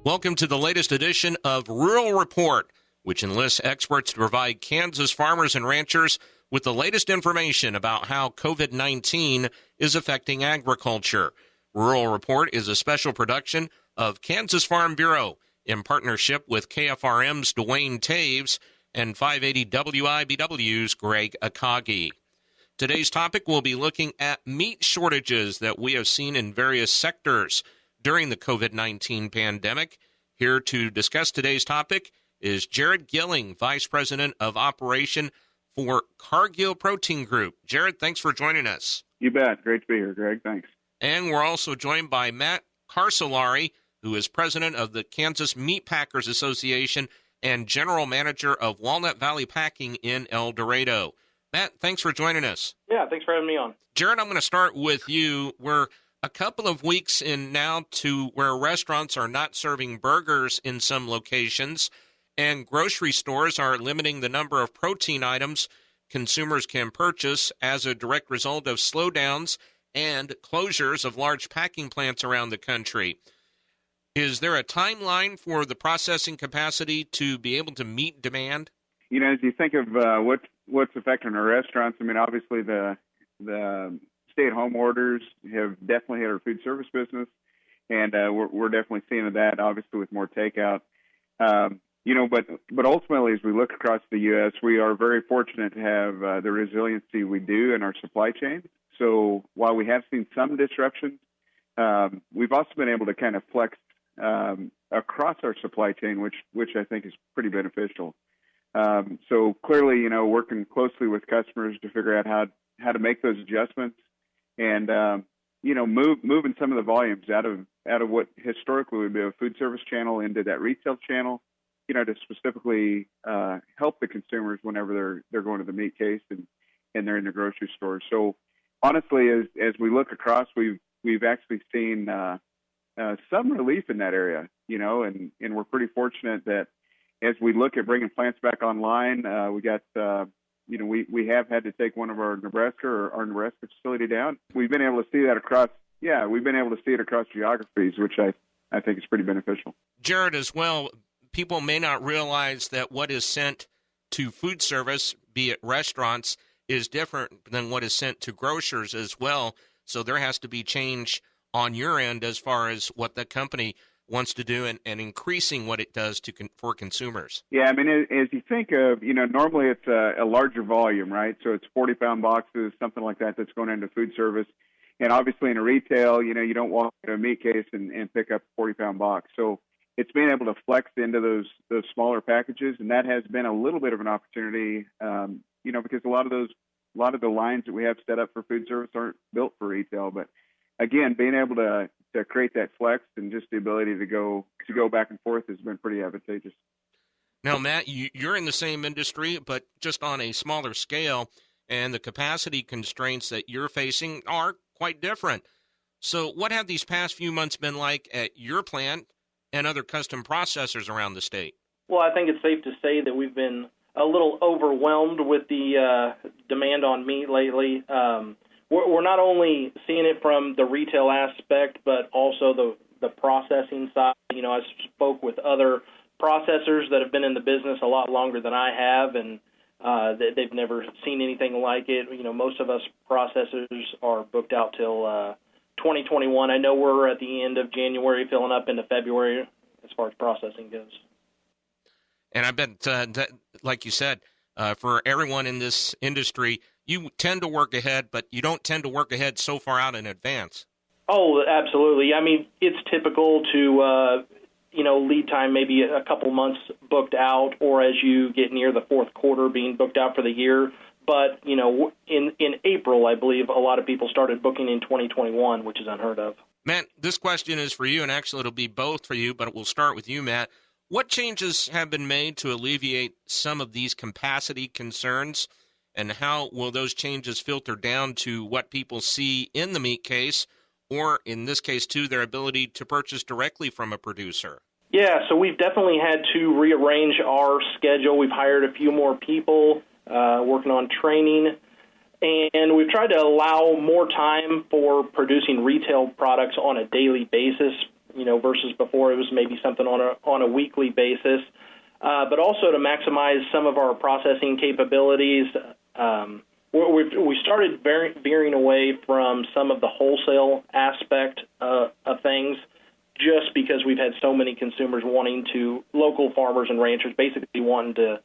Welcome to the latest edition of Rural Report, which enlists experts to provide Kansas farmers and ranchers with the latest information about how COVID-19 is affecting agriculture. Rural Report is a special production of Kansas Farm Bureau in partnership with KFRM's Dwayne Taves and 580 WIBW's Greg Akagi. Today's topic will be looking at meat shortages that we have seen in various sectors during the COVID-19 pandemic. Here to discuss today's topic is Jarrod Gillig, Vice President of Operation for Cargill Protein Group. Jarrod, thanks for joining us. You bet. Great to be here, Greg. Thanks. And we're also joined by Matt Carselowey, who is President of the Kansas Meat Packers Association and General Manager of Walnut Valley Packing in El Dorado. Matt, thanks for joining us. Yeah, thanks for having me on. Jarrod, I'm going to start with you. We're a couple of weeks in now to where restaurants are not serving burgers in some locations, and grocery stores are limiting the number of protein items consumers can purchase as a direct result of slowdowns and closures of large packing plants around the country. Is there a timeline for the processing capacity to be able to meet demand? You know, as you think of what's affecting our restaurants, I mean, obviously the stay-at-home orders have definitely hit our food service business, and we're definitely seeing that, obviously, with more takeout. But ultimately, as we look across the U.S., we are very fortunate to have the resiliency we do in our supply chain. So while we have seen some disruptions, we've also been able to kind of flex across our supply chain, which I think is pretty beneficial. So clearly, you know, working closely with customers to figure out how to make those adjustments and, moving some of the volumes out of what historically would be a food service channel into that retail channel, you know, to specifically help the consumers whenever they're going to the meat case and they're in the grocery store. So honestly, as we look across, we've actually seen some relief in that area, you know, and we're pretty fortunate that as we look at bringing plants back online, we got, we have had to take one of our Nebraska facility down. We've been able to see that across geographies, which I think is pretty beneficial. Jarrod, as well, people may not realize that what is sent to food service, be it restaurants, is different than what is sent to grocers as well. So there has to be change on your end as far as what the company wants to do and increasing what it does for consumers. Yeah, I mean, as you think of, you know, normally it's a larger volume, right? So it's 40-pound boxes, something like that, that's going into food service. And obviously in a retail, you know, you don't walk into a meat case and pick up a 40-pound box. So it's being able to flex into those smaller packages, and that has been a little bit of an opportunity, because a lot of the lines that we have set up for food service aren't built for retail. But again, being able to create that flex and just the ability to go back and forth has been pretty advantageous. Now, Matt, you're in the same industry, but just on a smaller scale, and the capacity constraints that you're facing are quite different. So what have these past few months been like at your plant and other custom processors around the state? Well, I think it's safe to say that we've been a little overwhelmed with the demand on meat lately. We're not only seeing it from the retail aspect, but also the processing side. You know, I spoke with other processors that have been in the business a lot longer than I have, and they've never seen anything like it. You know, most of us processors are booked out till 2021. I know we're at the end of January, filling up into February as far as processing goes. And I bet that, like you said, for everyone in this industry, you tend to work ahead, but you don't tend to work ahead so far out in advance. Oh, absolutely. I mean, it's typical to, lead time maybe a couple months booked out, or as you get near the fourth quarter being booked out for the year. But, you know, in April, I believe a lot of people started booking in 2021, which is unheard of. Matt, this question is for you, and actually it'll be both for you, but we'll start with you, Matt. What changes have been made to alleviate some of these capacity concerns, and how will those changes filter down to what people see in the meat case, or in this case, too, their ability to purchase directly from a producer? Yeah, so we've definitely had to rearrange our schedule. We've hired a few more people working on training, and we've tried to allow more time for producing retail products on a daily basis. versus before it was maybe something on a weekly basis. But also to maximize some of our processing capabilities. We started veering away from some of the wholesale aspect of things, just because we've had so many consumers local farmers and ranchers basically wanting to,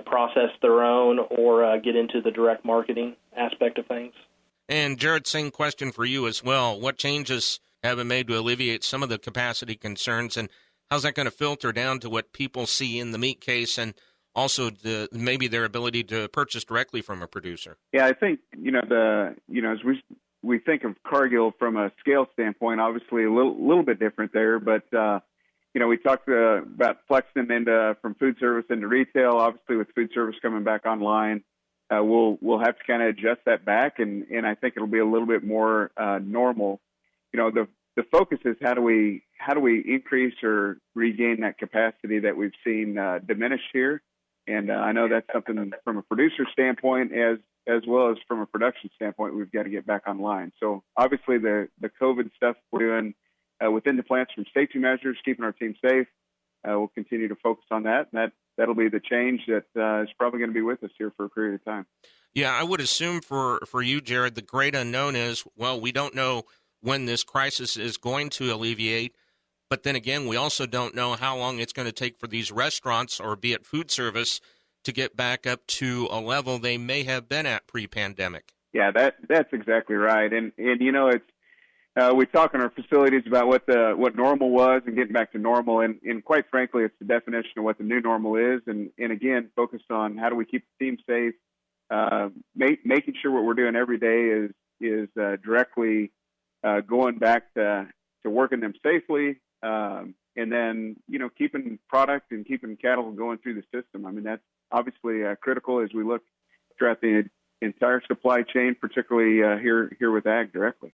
process their own or get into the direct marketing aspect of things. And Jarrod, same question for you as well. What changes have been made to alleviate some of the capacity concerns, and how's that going to filter down to what people see in the meat case and also maybe their ability to purchase directly from a producer? Yeah, I think, as we think of Cargill from a scale standpoint, obviously a little bit different there, but, we talked about flexing them from food service into retail. Obviously with food service coming back online, we'll have to kind of adjust that back, and I think it'll be a little bit more normal. The focus is how do we increase or regain that capacity that we've seen diminish here, and I know that's something from a producer standpoint as well as from a production standpoint we've got to get back online. So obviously the COVID stuff we're doing within the plants from safety measures, keeping our team safe, we'll continue to focus on that, and that'll be the change that is probably going to be with us here for a period of time. Yeah, I would assume for you, Jarrod, the great unknown is, well, we don't know when this crisis is going to alleviate, but then again, we also don't know how long it's going to take for these restaurants, or be it food service, to get back up to a level they may have been at pre-pandemic. Yeah, that's exactly right. And it's we talk in our facilities about what normal was and getting back to normal, and quite frankly, it's the definition of what the new normal is. And again, focused on how do we keep the team safe, making sure what we're doing every day is directly going back to working them safely, and then keeping product and keeping cattle going through the system. I mean, that's obviously critical as we look throughout the entire supply chain, particularly here with ag directly.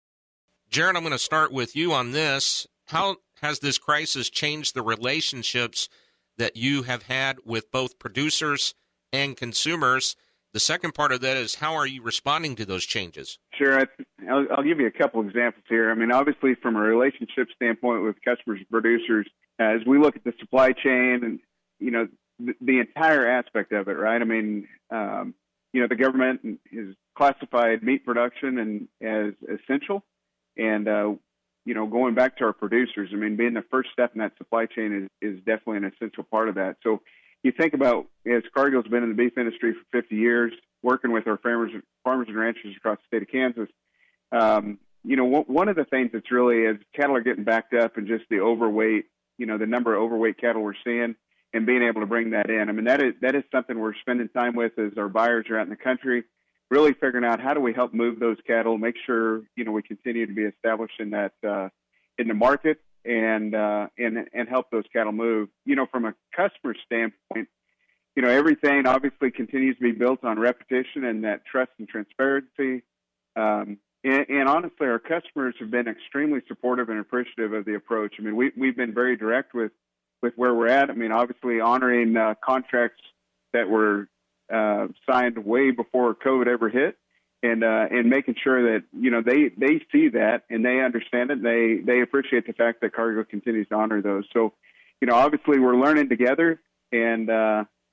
Jarrod, I'm going to start with you on this. How has this crisis changed the relationships that you have had with both producers and consumers? The second part of that is, how are you responding to those changes? Sure. I'll give you a couple examples here. I mean, obviously, from a relationship standpoint with customers and producers, as we look at the supply chain and, the entire aspect of it, right? I mean, the government has classified meat production as essential. And, going back to our producers, I mean, being the first step in that supply chain is definitely an essential part of that. So you think about, as Cargill's been in the beef industry for 50 years, working with our farmers and ranchers across the state of Kansas, one of the things that's really, as cattle are getting backed up and just the overweight, the number of overweight cattle we're seeing, and being able to bring that in. I mean, that is something we're spending time with as our buyers are out in the country, really figuring out how do we help move those cattle, make sure, we continue to be established in that, in the market, and help those cattle move. From a customer standpoint, everything obviously continues to be built on repetition and that trust and transparency. And honestly, our customers have been extremely supportive and appreciative of the approach. I mean, we've been very direct with where we're at. I mean, obviously honoring contracts that were signed way before COVID ever hit, and making sure that they see that and they understand it. They appreciate the fact that Cargill continues to honor those. So, obviously we're learning together, and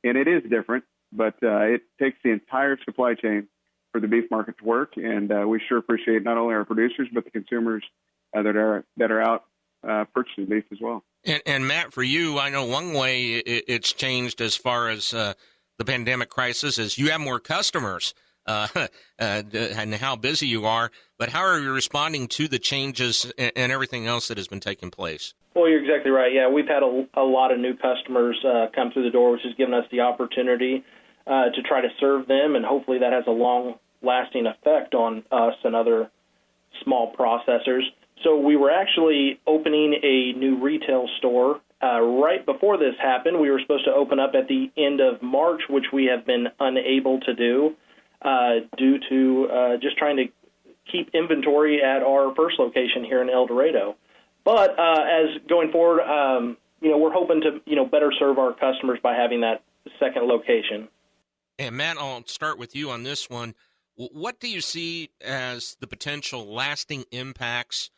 it is different, but it takes the entire supply chain for the beef market to work, and we sure appreciate not only our producers but the consumers that are out purchasing beef as well. And Matt, for you, I know one way it's changed as far as the pandemic crisis is you have more customers and how busy you are, but how are you responding to the changes and everything else that has been taking place? Well, you're exactly right. Yeah, we've had a lot of new customers come through the door, which has given us the opportunity to try to serve them, and hopefully that has a long-lasting effect on us and other small processors. So we were actually opening a new retail store right before this happened. We were supposed to open up at the end of March, which we have been unable to do due to just trying to keep inventory at our first location here in El Dorado. But as going forward, we're hoping to better serve our customers by having that second location. And Matt, I'll start with you on this one. What do you see as the potential lasting impacts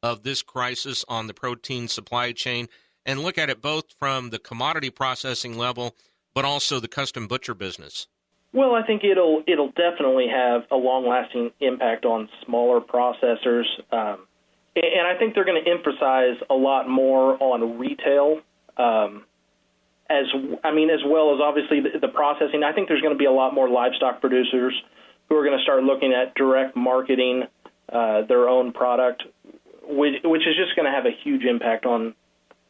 of this crisis on the protein supply chain and look at it both from the commodity processing level, but also the custom butcher business? Well, I think it'll definitely have a long-lasting impact on smaller processors, and I think they're going to emphasize a lot more on retail, as well as obviously the processing. I think there's going to be a lot more livestock producers who are going to start looking at direct marketing their own product, which is just going to have a huge impact on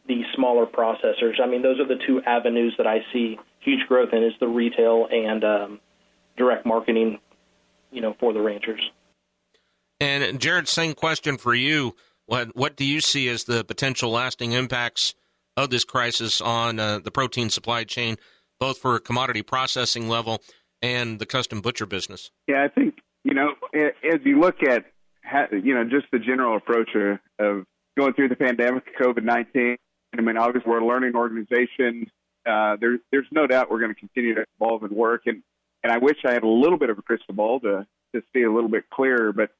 the smaller processors. I mean, those are the two avenues that I see huge growth in, is the retail and direct marketing, for the ranchers. And Jarrod, same question for you. What do you see as the potential lasting impacts of this crisis on the protein supply chain, both for commodity processing level and the custom butcher business? Yeah, I think, as you look at, just the general approach of going through the pandemic, COVID-19, I mean, obviously we're a learning organization. There's no doubt we're going to continue to evolve and work. And I wish I had a little bit of a crystal ball to see a little bit clearer. But,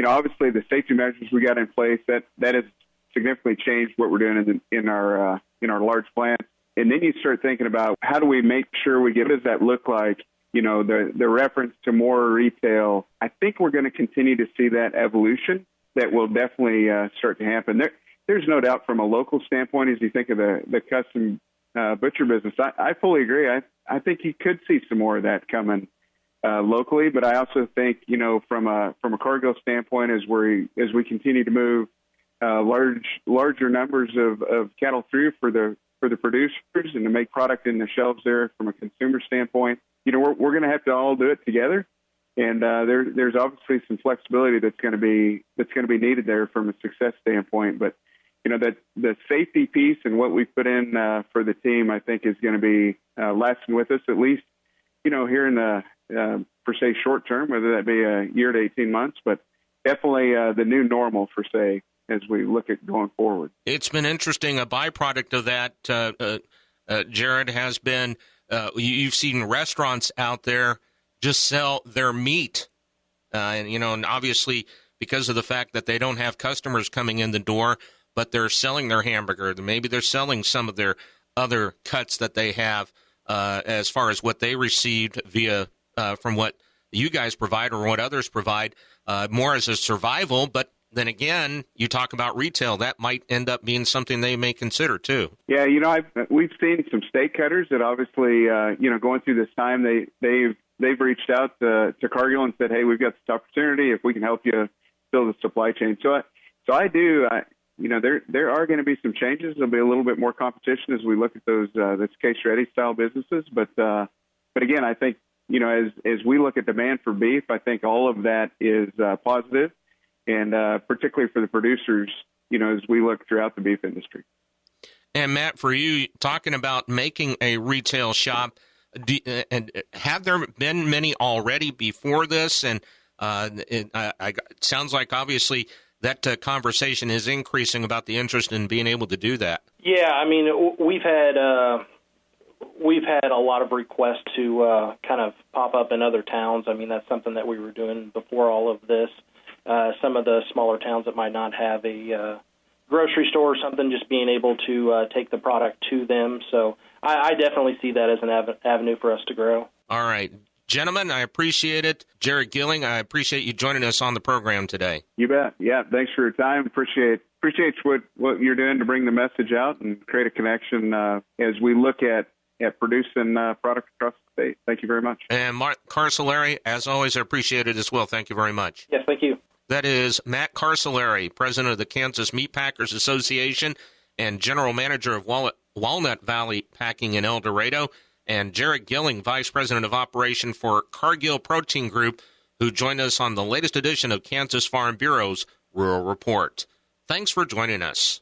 obviously the safety measures we got in place, that has significantly changed what we're doing in our large plants. And then you start thinking about how do we make sure what does that look like? The reference to more retail. I think we're going to continue to see that evolution that will definitely start to happen. There's no doubt from a local standpoint, as you think of the custom butcher business, I fully agree. I think you could see some more of that coming locally, but I also think, from a Cargill standpoint, as we continue to move larger numbers of cattle through for the producers and to make product in the shelves there from a consumer standpoint, we're going to have to all do it together. And there's obviously some flexibility that's going to be needed there from a success standpoint. But that the safety piece and what we've put in for the team, I think, is going to be lasting with us at least, here in the per se short term, whether that be a year to 18 months, but definitely the new normal per se as we look at going forward. It's been interesting. A byproduct of that, Jarrod, has been you've seen restaurants out there just sell their meat, and obviously because of the fact that they don't have customers coming in the door, but they're selling their hamburger. Maybe they're selling some of their other cuts that they have as far as what they received via from what you guys provide or what others provide, more as a survival. But then again, you talk about retail. That might end up being something they may consider too. Yeah, we've seen some steak cutters that obviously, going through this time, they've reached out to Cargill and said, hey, we've got this opportunity if we can help you build a supply chain. So I do. There are going to be some changes. There'll be a little bit more competition as we look at those case-ready style businesses. But again, I think, as we look at demand for beef, I think all of that is positive, and particularly for the producers, as we look throughout the beef industry. And Matt, for you, talking about making a retail shop, and have there been many already before this? And it sounds like obviously that conversation is increasing about the interest in being able to do that. Yeah, I mean, we've had a lot of requests to kind of pop up in other towns. I mean, that's something that we were doing before all of this. Some of the smaller towns that might not have a grocery store or something, just being able to take the product to them. So I definitely see that as an avenue for us to grow. All right. Gentlemen, I appreciate it. Jarrod Gillig, I appreciate you joining us on the program today. You bet. Yeah, thanks for your time. Appreciate what you're doing to bring the message out and create a connection as we look at producing product across the state. Thank you very much. And Matt Carselowey, as always, I appreciate it as well. Thank you very much. Yes, thank you. That is Matt Carselowey, president of the Kansas Meat Packers Association and general manager of Walnut Valley Packing in El Dorado, and Jarrod Gillig, vice president of operation for Cargill Protein Group, who joined us on the latest edition of Kansas Farm Bureau's Rural Report. Thanks for joining us.